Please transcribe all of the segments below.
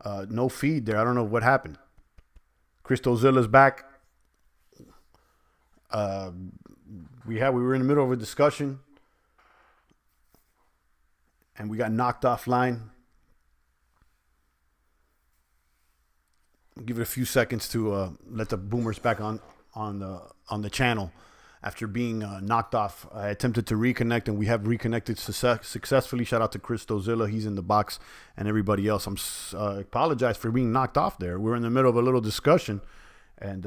No feed there. I don't know what happened. Christozilla's back. We were in the middle of a discussion, and we got knocked offline. I'll give it a few seconds to let the boomers back on the channel. After being knocked off, I attempted to reconnect, and we have reconnected successfully. Shout out to Christozilla. He's in the box, and everybody else. I apologize for being knocked off there. We're in the middle of a little discussion, and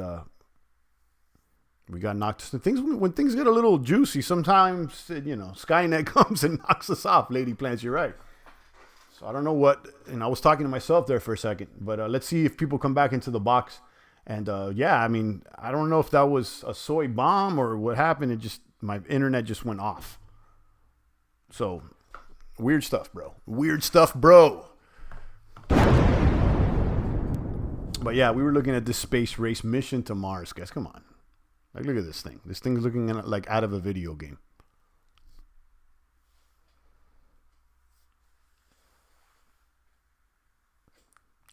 we got knocked. When things get a little juicy, sometimes, Skynet comes and knocks us off. Lady Plants, you're right. So I don't know what, I was talking to myself there for a second, but let's see if people come back into the box. And I don't know if that was a soy bomb or what happened. My internet just went off. So weird stuff, bro. Weird stuff, bro. But yeah, we were looking at this space race mission to Mars, guys. Come on. Like, look at this thing. This thing's looking like out of a video game.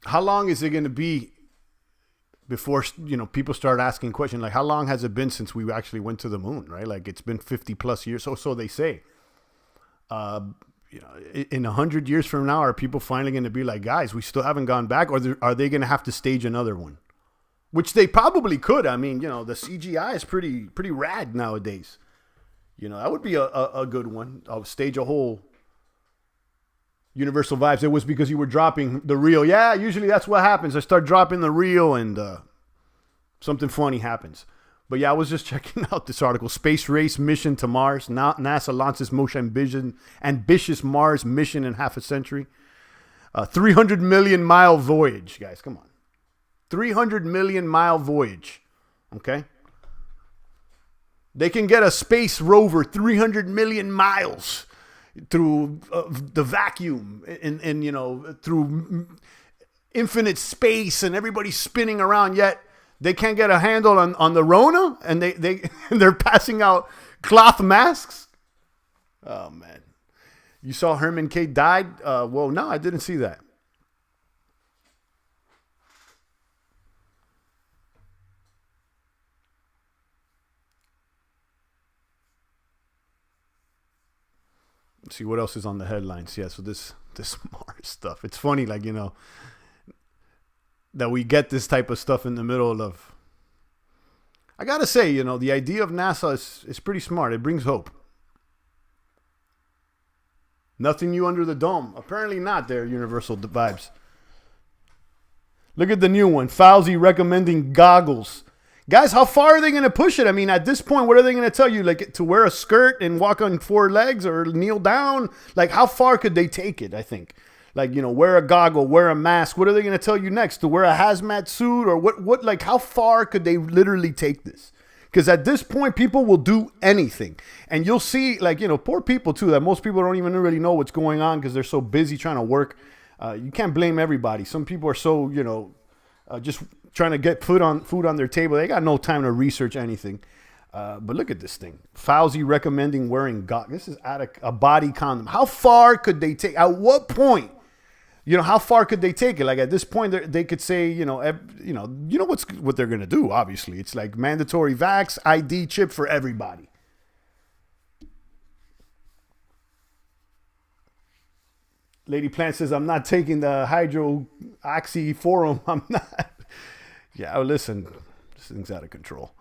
How long is it going to be before, people start asking questions? Like, how long has it been since we actually went to the moon, right? Like, it's been 50 plus years. So they say. In 100 years from now, are people finally going to be like, guys, we still haven't gone back? Or are they going to have to stage another one? Which they probably could. I mean, the CGI is pretty rad nowadays. That would be a good one. I'll stage a whole Universal Vibes. It was because you were dropping the reel. Yeah, usually that's what happens. I start dropping the reel and something funny happens. But yeah, I was just checking out this article. Space race mission to Mars. Now NASA launches most ambitious Mars mission in half a century. 300 million mile voyage, guys. Come on. 300 million mile voyage. Okay? They can get a space rover 300 million miles through the vacuum and through infinite space, and everybody's spinning around, yet they can't get a handle on the Rona, and they're passing out cloth masks. Oh man. You saw Herman K. died? Well, no, I didn't see that. Let's see what else is on the headlines. Yeah, so this Mars stuff. It's funny, like, that we get this type of stuff in the middle of. I gotta say, the idea of NASA is pretty smart. It brings hope. Nothing new under the dome. Apparently not there, Universal Vibes. Look at the new one. Fauci recommending goggles. Guys, how far are they going to push it? I mean, at this point, what are they going to tell you? Like, to wear a skirt and walk on 4 legs or kneel down? Like, how far could they take it, I think? Like, wear a goggle, wear a mask. What are they going to tell you next? To wear a hazmat suit? Or what? Like, how far could they literally take this? Because at this point, people will do anything. And you'll see, like, poor people, too, that most people don't even really know what's going on because they're so busy trying to work. You can't blame everybody. Some people are so, just trying to get food on their table. They got no time to research anything. But look at this thing. Fauci recommending wearing goggles. This is a body condom. How far could they take? At what point? How far could they take it? Like, at this point, they could say, what they're going to do, obviously. It's like mandatory vax, ID chip for everybody. Lady Plant says, I'm not taking the hydroxy forum. I'm not. Yeah, listen, this thing's out of control.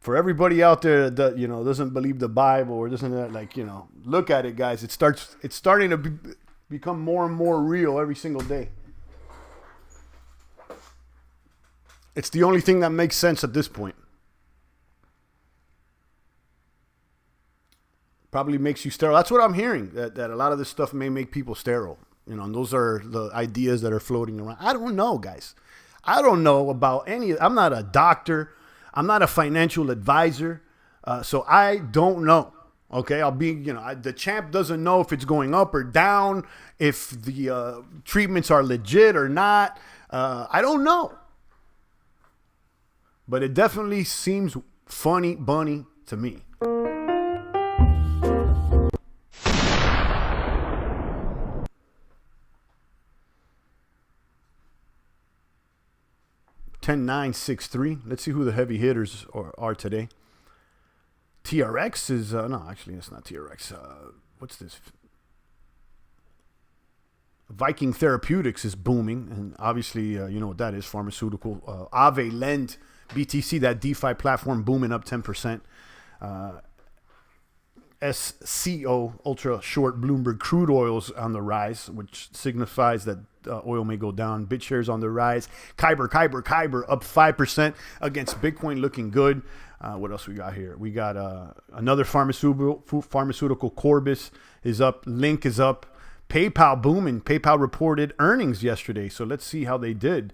For everybody out there that, doesn't believe the Bible or doesn't, look at it, guys. It's starting to become more and more real every single day. It's the only thing that makes sense at this point. Probably makes you sterile. That's what I'm hearing, that a lot of this stuff may make people sterile. And those are the ideas that are floating around. I don't know, guys. I don't know about I'm not a doctor. I'm not a financial advisor. So I don't know. Okay. I'll be, the champ doesn't know if it's going up or down, if the treatments are legit or not. I don't know. But it definitely seems funny bunny to me. 10963. Let's see who the heavy hitters are today. TRX is, no, actually, it's not TRX. What's this? Viking Therapeutics is booming. And obviously, you know what that is, pharmaceutical. Aave, Lend, BTC, that DeFi platform, booming up 10%. SCO, ultra short Bloomberg crude oils on the rise, which signifies that oil may go down. BitShares on the rise. Kyber up 5% against Bitcoin, looking good. What else we got here? We got another pharmaceutical. Corbis is up. Link is up. PayPal booming. PayPal reported earnings yesterday, so let's see how they did.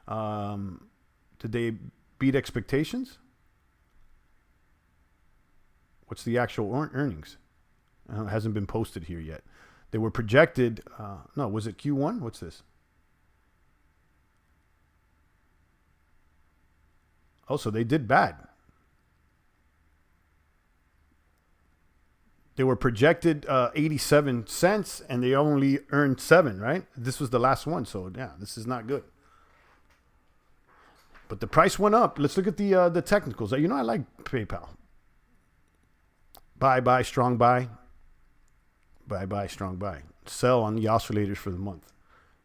Did they beat expectations? What's the actual earnings? It hasn't been posted here yet. They were projected. No, was it Q1? What's this? Oh, so they did bad. They were projected 87 cents, and they only earned 7, right? This was the last one, so yeah, this is not good. But the price went up. Let's look at the technicals. You know, I like PayPal. Buy, strong buy. Buy, strong buy. Sell on the oscillators for the month.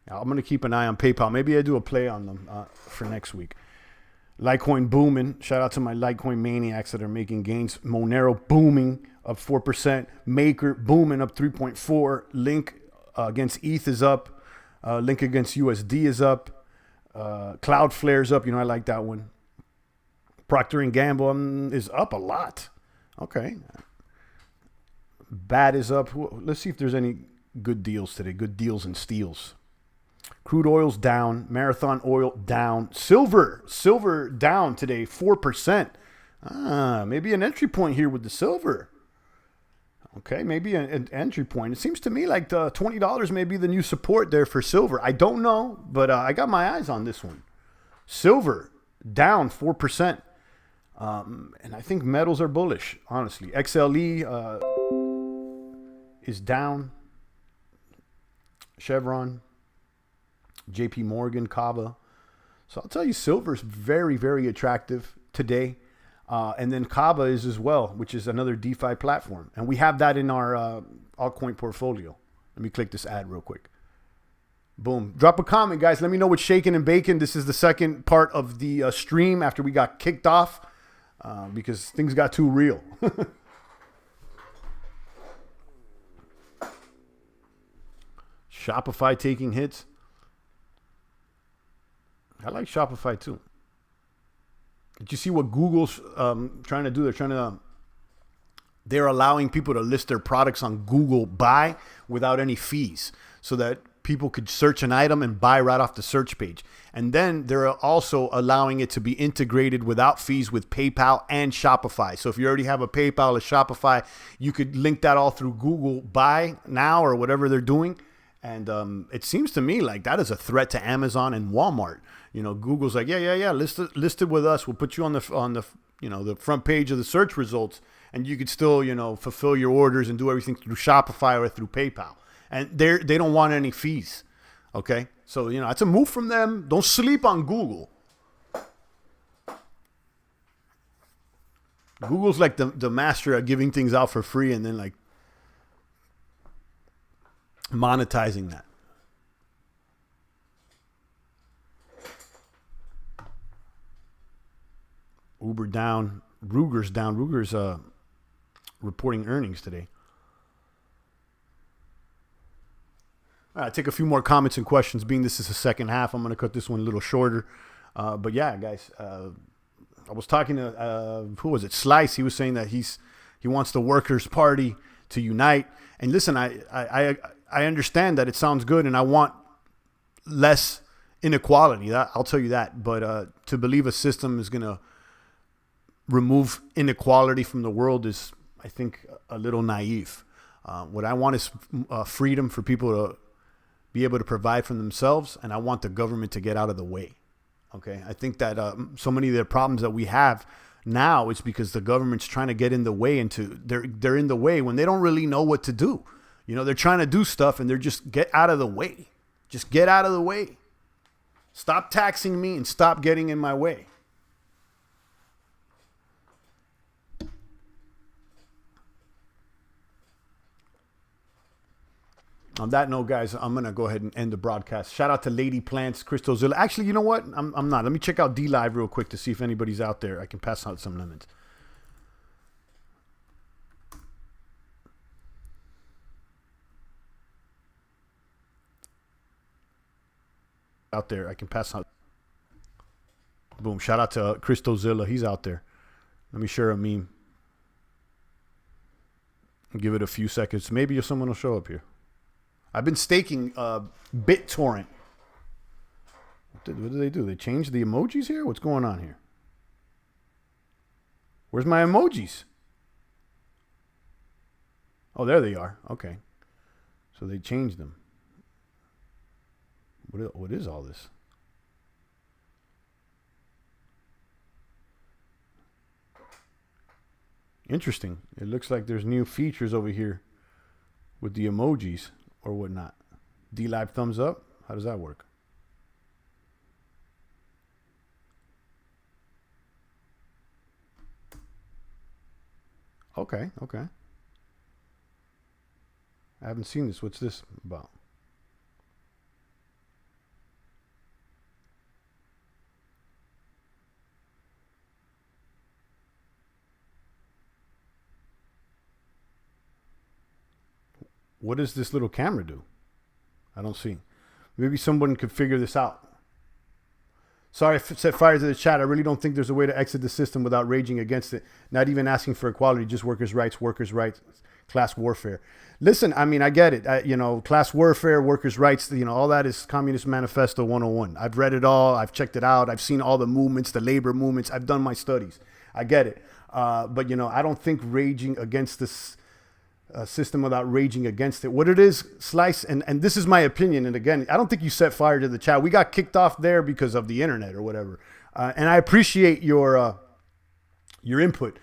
Now, I'm going to keep an eye on PayPal. Maybe I do a play on them for next week. Litecoin booming. Shout out to my Litecoin maniacs that are making gains. Monero booming, up 4%. Maker booming, up 3.4%. Link against ETH is up. Link against USD is up. Cloudflare's up. You know, I like that one. Procter & Gamble is up a lot. Okay. BAT is up. Let's see if there's any good deals today. Good deals and steals. Crude oil's down. Marathon oil down. Silver down today, 4%. Maybe an entry point here with the silver. Okay, maybe an entry point. It seems to me like the $20 may be the new support there for silver. I don't know, but I got my eyes on this one. Silver down 4%. And I think metals are bullish, honestly. XLE is down. Chevron, JP Morgan, Kava. So I'll tell you, silver is very, very attractive today. And then Kava is as well, which is another DeFi platform. And we have that in our altcoin portfolio. Let me click this ad real quick. Boom. Drop a comment, guys. Let me know what's shaking and baking. This is the second part of the stream after we got kicked off because things got too real. Shopify taking hits. I like Shopify too. Did you see what Google's trying to do? They're allowing people to list their products on Google Buy without any fees so that people could search an item and buy right off the search page. And then they're also allowing it to be integrated without fees with PayPal and Shopify. So if you already have a PayPal or Shopify, you could link that all through Google Buy now or whatever they're doing. And it seems to me like that is a threat to Amazon and Walmart. You know, Google's like, yeah, list it with us. We'll put you on the the front page of the search results, and you could still fulfill your orders and do everything through Shopify or through PayPal. And they don't want any fees. Okay, so it's a move from them. Don't sleep on Google. Google's like the master at giving things out for free and then like monetizing that. Uber down, Ruger's down. Ruger's reporting earnings today. All right, take a few more comments and questions. Being this is the second half, I'm going to cut this one a little shorter. But yeah, guys, I was talking to who was it? Slice. He was saying that he wants the Workers' Party to unite. And listen, I understand that it sounds good, and I want less inequality. I'll tell you that. But to believe a system is going to remove inequality from the world is, I think, a little naive. What I want is freedom for people to be able to provide for themselves, and I want the government to get out of the way. Okay, I think that so many of the problems that we have now is because the government's trying to get in the way, they're in the way when they don't really know what to do. They're trying to do stuff and they're just get out of the way. Just get out of the way. Stop taxing me and stop getting in my way. On that note, guys, I'm going to go ahead and end the broadcast. Shout out to Lady Plants, Crystozilla. Actually, you know what? I'm not. Let me check out D-Live real quick to see if anybody's out there. I can pass out some lemons. Out there. I can pass out. Boom. Shout out to Crystozilla. He's out there. Let me share a meme. Give it a few seconds. Maybe someone will show up here. I've been staking BitTorrent. What did they do? They changed the emojis here? What's going on here? Where's my emojis? Oh, there they are. Okay. So they changed them. What is all this? Interesting. It looks like there's new features over here with the emojis or whatnot. D-Live thumbs up. How does that work? Okay. I haven't seen this. What's this about? What does this little camera do? I don't see. Maybe someone could figure this out. Sorry if set fire to the chat. I really don't think there's a way to exit the system without raging against it. Not even asking for equality, just workers' rights, class warfare. Listen, I mean, I get it. Class warfare, workers' rights, all that is Communist Manifesto 101. I've read it all. I've checked it out. I've seen all the movements, the labor movements. I've done my studies. I get it. But, I don't think raging against this system without raging against it. What it is, Slice, and this is my opinion, and again, I don't think you set fire to the chat. We got kicked off there because of the internet or whatever. And I appreciate your input.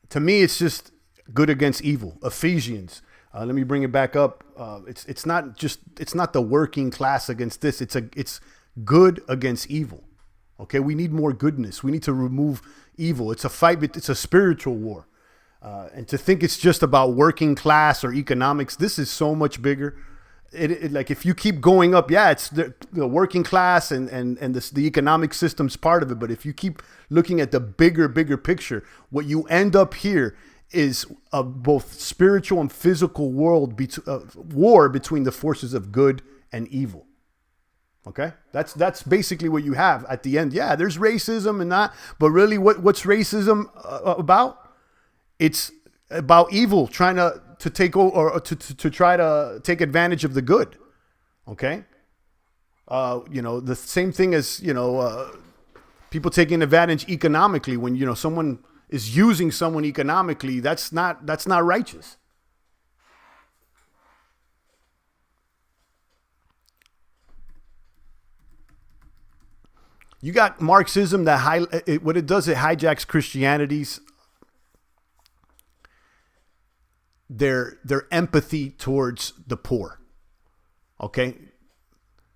To me, it's just good against evil. Ephesians. Let me bring it back up. It's not the working class against this. It's good against evil. Okay, we need more goodness. We need to remove evil. It's a fight. It's a spiritual war. And to think it's just about working class or economics, this is so much bigger. Like if you keep going up, yeah, it's the working class and the economic system's part of it. But if you keep looking at the bigger picture, what you end up here is a both spiritual and physical war between the forces of good and evil. Okay, that's basically what you have at the end. Yeah, there's racism and that, but really, what's racism about? It's about evil trying to take over or to try to take advantage of the good. Okay. The same thing as, people taking advantage economically when, someone is using someone economically, that's not righteous. You got Marxism that what it does, it hijacks Christianity's their empathy towards the poor. Okay?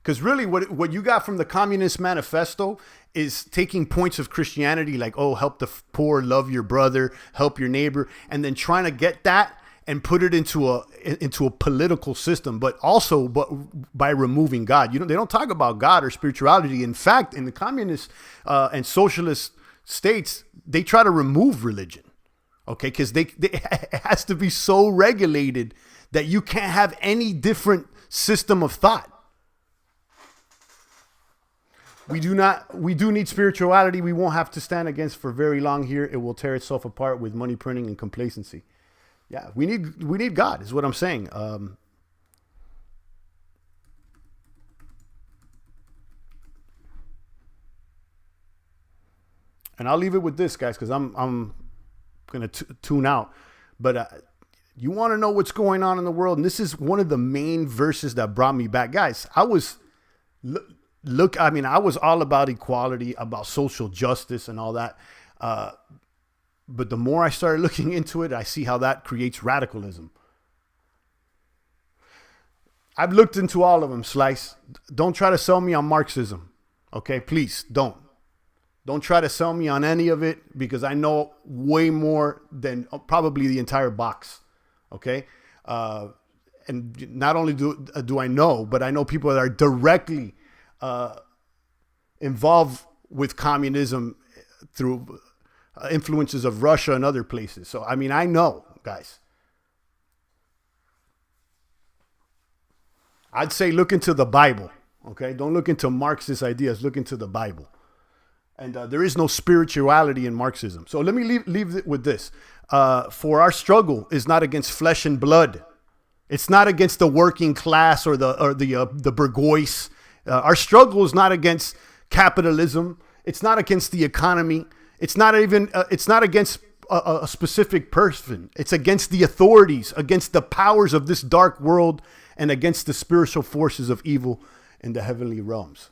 Because really what you got from the Communist Manifesto is taking points of Christianity like, oh, help the poor, love your brother, help your neighbor, and then trying to get that and put it into a political system, but by removing God. They don't talk about God or spirituality. In fact, in the communist and socialist states, they try to remove religion. Okay, because it has to be so regulated that you can't have any different system of thought. We do need spirituality. We won't have to stand against for very long here. It will tear itself apart with money printing and complacency. Yeah, we need God, is what I'm saying. And I'll leave it with this, guys, because I'm going to tune out. But you want to know what's going on in the world, and this is one of the main verses that brought me back. Guys, I was all about equality, about social justice and all that. But the more I started looking into it, I see how that creates radicalism. I've looked into all of them, Slice. Don't try to sell me on Marxism. Okay, please don't. Don't try to sell me on any of it because I know way more than probably the entire box. Okay, and not only do I know, but I know people that are directly involved with communism through influences of Russia and other places. So, I mean, I know, guys. I'd say look into the Bible, okay? Don't look into Marxist ideas. Look into the Bible. And there is no spirituality in Marxism. So let me leave it with this. For our struggle is not against flesh and blood. It's not against the working class or the bourgeois. Our struggle is not against capitalism. It's not against the economy. It's not against a specific person. It's against the authorities, against the powers of this dark world, and against the spiritual forces of evil in the heavenly realms.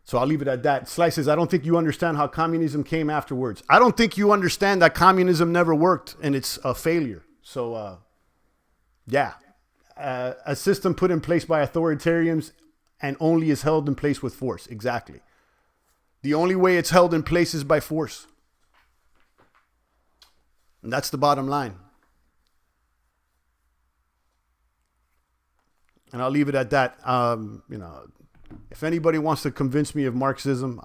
So I'll leave it at that. Slice says, I don't think you understand how communism came afterwards. I don't think you understand that communism never worked and it's a failure. So, yeah. A system put in place by authoritarians and only is held in place with force. Exactly. The only way it's held in place is by force. And that's the bottom line. And I'll leave it at that. If anybody wants to convince me of Marxism,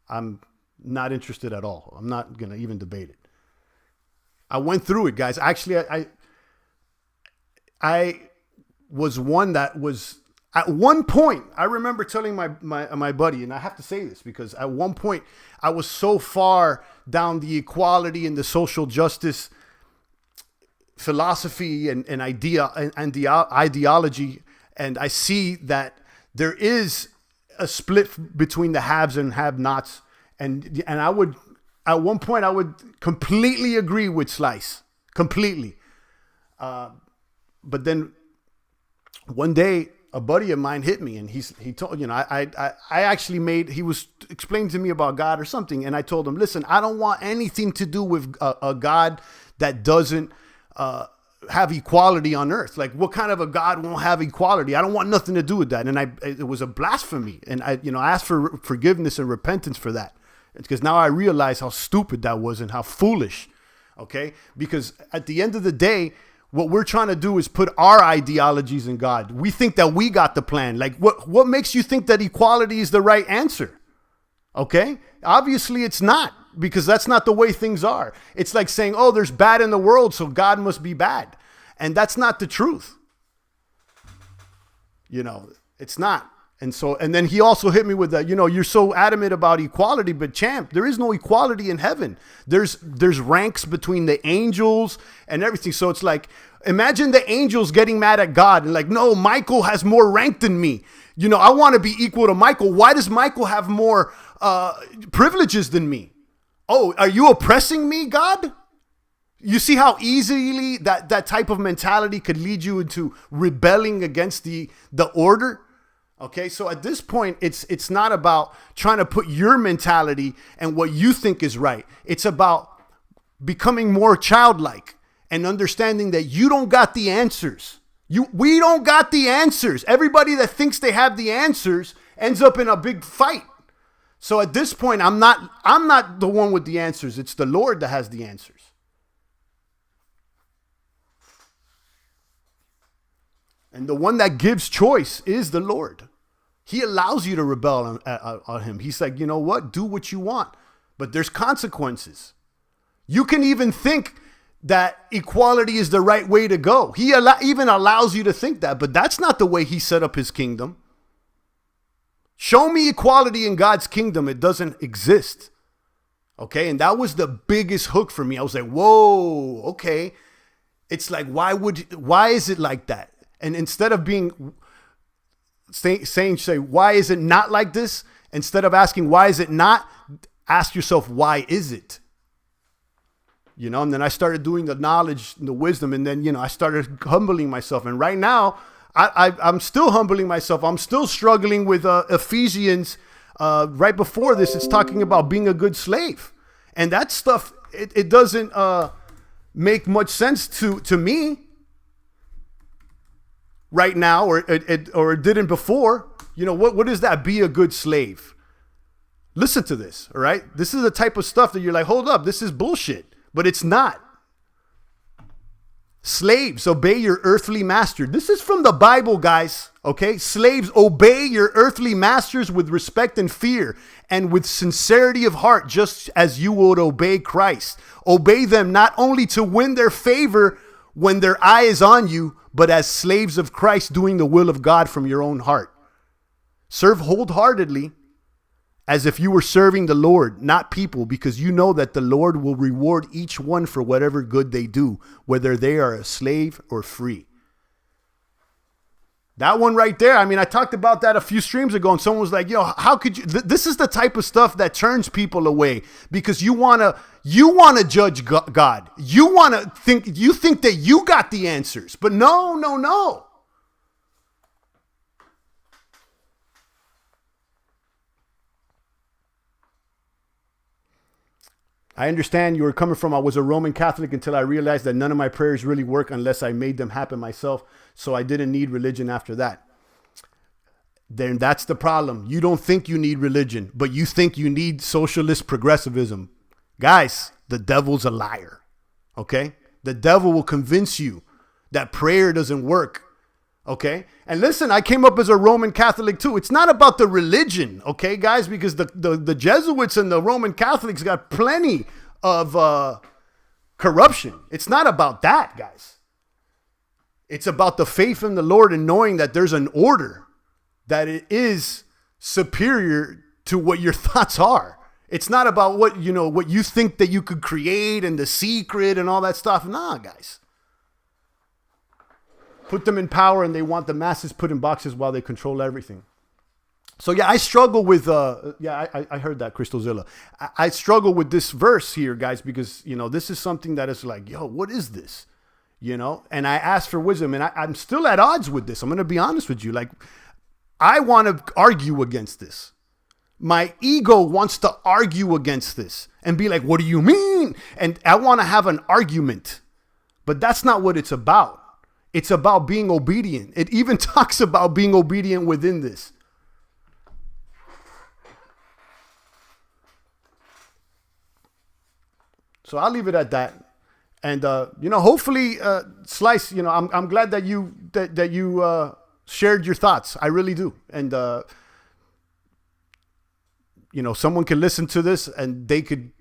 I'm not interested at all. I'm not going to even debate it. I went through it, guys. Actually, I was one that was, at one point, I remember telling my buddy, and I have to say this because at one point I was so far down the equality and the social justice philosophy and the ideology, and I see that there is a split between the haves and have-nots, and I would, at one point, I would completely agree with Slice, completely. But then one day, a buddy of mine hit me, and he told, I actually he was explaining to me about God or something, and I told him, listen, I don't want anything to do with a God that doesn't have equality on earth. Like, what kind of a God won't have equality? I don't want nothing to do with that. And it was a blasphemy. And I asked for forgiveness and repentance for that. Because now I realize how stupid that was and how foolish. Okay? Because at the end of the day, what we're trying to do is put our ideologies in God. We think that we got the plan. Like, what makes you think that equality is the right answer? Okay? Obviously it's not, because that's not the way things are. It's like saying, oh, there's bad in the world, so God must be bad. And that's not the truth. It's not. And then he also hit me with that, you're so adamant about equality, but champ, there is no equality in heaven. There's ranks between the angels and everything. So it's like, imagine the angels getting mad at God and like, no, Michael has more rank than me. I want to be equal to Michael. Why does Michael have more privileges than me? Oh, are you oppressing me, God? You see how easily that type of mentality could lead you into rebelling against the order? Okay, so at this point, it's not about trying to put your mentality and what you think is right. It's about becoming more childlike and understanding that you don't got the answers. We don't got the answers. Everybody that thinks they have the answers ends up in a big fight. So at this point, I'm not the one with the answers. It's the Lord that has the answers. And the one that gives choice is the Lord. He allows you to rebel on him. He's like, you know what? Do what you want. But there's consequences. You can even think that equality is the right way to go. He even allows you to think that. But that's not the way he set up his kingdom. Show me equality in God's kingdom. It doesn't exist. Okay? And that was the biggest hook for me. I was like, whoa, okay. It's like, why is it like that? And instead of say, why is it not like this? Instead of asking, why is it not? Ask yourself, why is it? And then I started doing the knowledge and the wisdom. And then, I started humbling myself. And right now, I'm still humbling myself. I'm still struggling with Ephesians. Right before this, it's talking about being a good slave. And that stuff, it doesn't make much sense to me. right now, or it didn't before. You know, what is that? Be a good slave. Listen to this, all right? This is the type of stuff that you're like, hold up, this is bullshit. But it's not. Slaves, obey your earthly master. This is from the Bible, guys, okay? Slaves, obey your earthly masters with respect and fear and with sincerity of heart, just as you would obey Christ. Obey them not only to win their favor when their eye is on you, but as slaves of Christ doing the will of God from your own heart. Serve wholeheartedly as if you were serving the Lord, not people, because you know that the Lord will reward each one for whatever good they do, whether they are a slave or free. That one right there, I mean, I talked about that a few streams ago, and someone was like, yo, how could you? This is the type of stuff that turns people away, because you want to judge God. You think that you got the answers, but no. I understand you were coming from, I was a Roman Catholic until I realized that none of my prayers really work unless I made them happen myself. So I didn't need religion after that. Then that's the problem. You don't think you need religion, but you think you need socialist progressivism. Guys, the devil's a liar. Okay? The devil will convince you that prayer doesn't work. Okay? And listen, I came up as a Roman Catholic too. It's not about the religion, okay, guys, because the Jesuits and the Roman Catholics got plenty of corruption. It's not about that, guys. It's about the faith in the Lord and knowing that there's an order, that it is superior to what your thoughts are. It's not about what you think that you could create and the secret and all that stuff. Nah, guys. Put them in power and they want the masses put in boxes while they control everything. So yeah, I struggle with, I heard that, Crystozilla. I struggle with this verse here, guys, because, this is something that is like, yo, what is this? And I ask for wisdom, and I'm still at odds with this. I'm going to be honest with you. Like, I want to argue against this. My ego wants to argue against this and be like, what do you mean? And I want to have an argument, but that's not what it's about. It's about being obedient. It even talks about being obedient within this. So I'll leave it at that. And, hopefully, Slice, I'm glad that you shared your thoughts. I really do. And, someone can listen to this and they could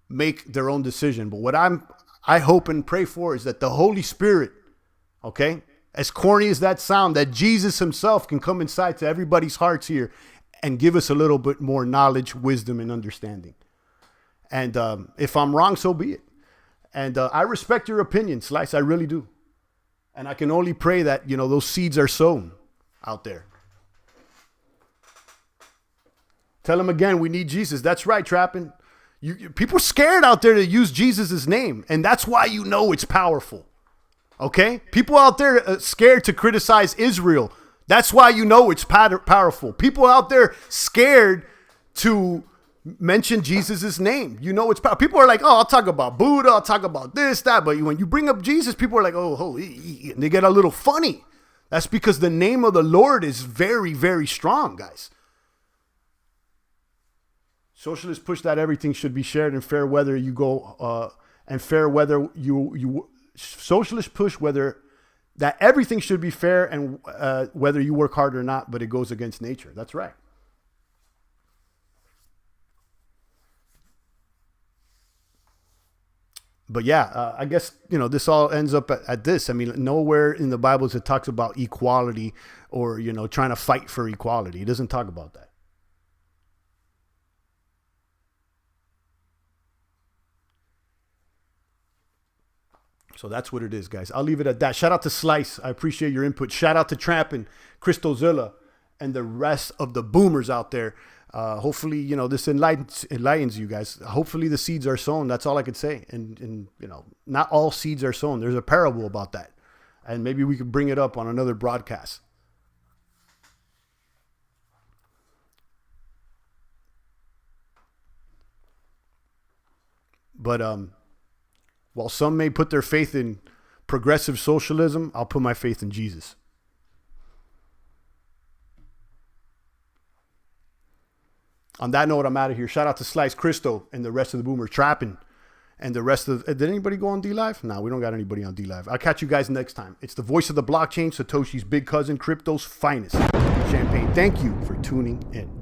make their own decision. But what I hope and pray for is that the Holy Spirit, okay, as corny as that sound, that Jesus himself can come inside to everybody's hearts here and give us a little bit more knowledge, wisdom, and understanding. And if I'm wrong, so be it. And I respect your opinion, Slice. I really do. And I can only pray that, those seeds are sown out there. Tell them again, we need Jesus. That's right, Trappin'. People are scared out there to use Jesus' name. And that's why it's powerful. Okay? People out there scared to criticize Israel. That's why it's powerful. People out there scared to mention Jesus' name. It's powerful. People are like, oh, I'll talk about Buddha. I'll talk about this, that. But when you bring up Jesus, people are like, oh, and they get a little funny. That's because the name of the Lord is very, very strong, guys. Socialists push that everything should be shared and fair whether you go, and fair whether you socialists push that everything should be fair and whether you work hard or not, but it goes against nature. That's right. But yeah, I guess, this all ends up at this. I mean, nowhere in the Bible it talks about equality or, trying to fight for equality. It doesn't talk about that. So that's what it is, guys. I'll leave it at that. Shout out to Slice. I appreciate your input. Shout out to Trappin', Crystozilla, and the rest of the boomers out there. Hopefully, this enlightens you guys. Hopefully the seeds are sown. That's all I could say. And not all seeds are sown. There's a parable about that. And maybe we could bring it up on another broadcast. But while some may put their faith in progressive socialism, I'll put my faith in Jesus. On that note, I'm out of here. Shout out to Slice Cristo and the rest of the Boomer Trapping. And the rest of... Did anybody go on D-Live? No, we don't got anybody on D-Live. I'll catch you guys next time. It's the voice of the blockchain, Satoshi's big cousin, crypto's finest. Champagne, thank you for tuning in.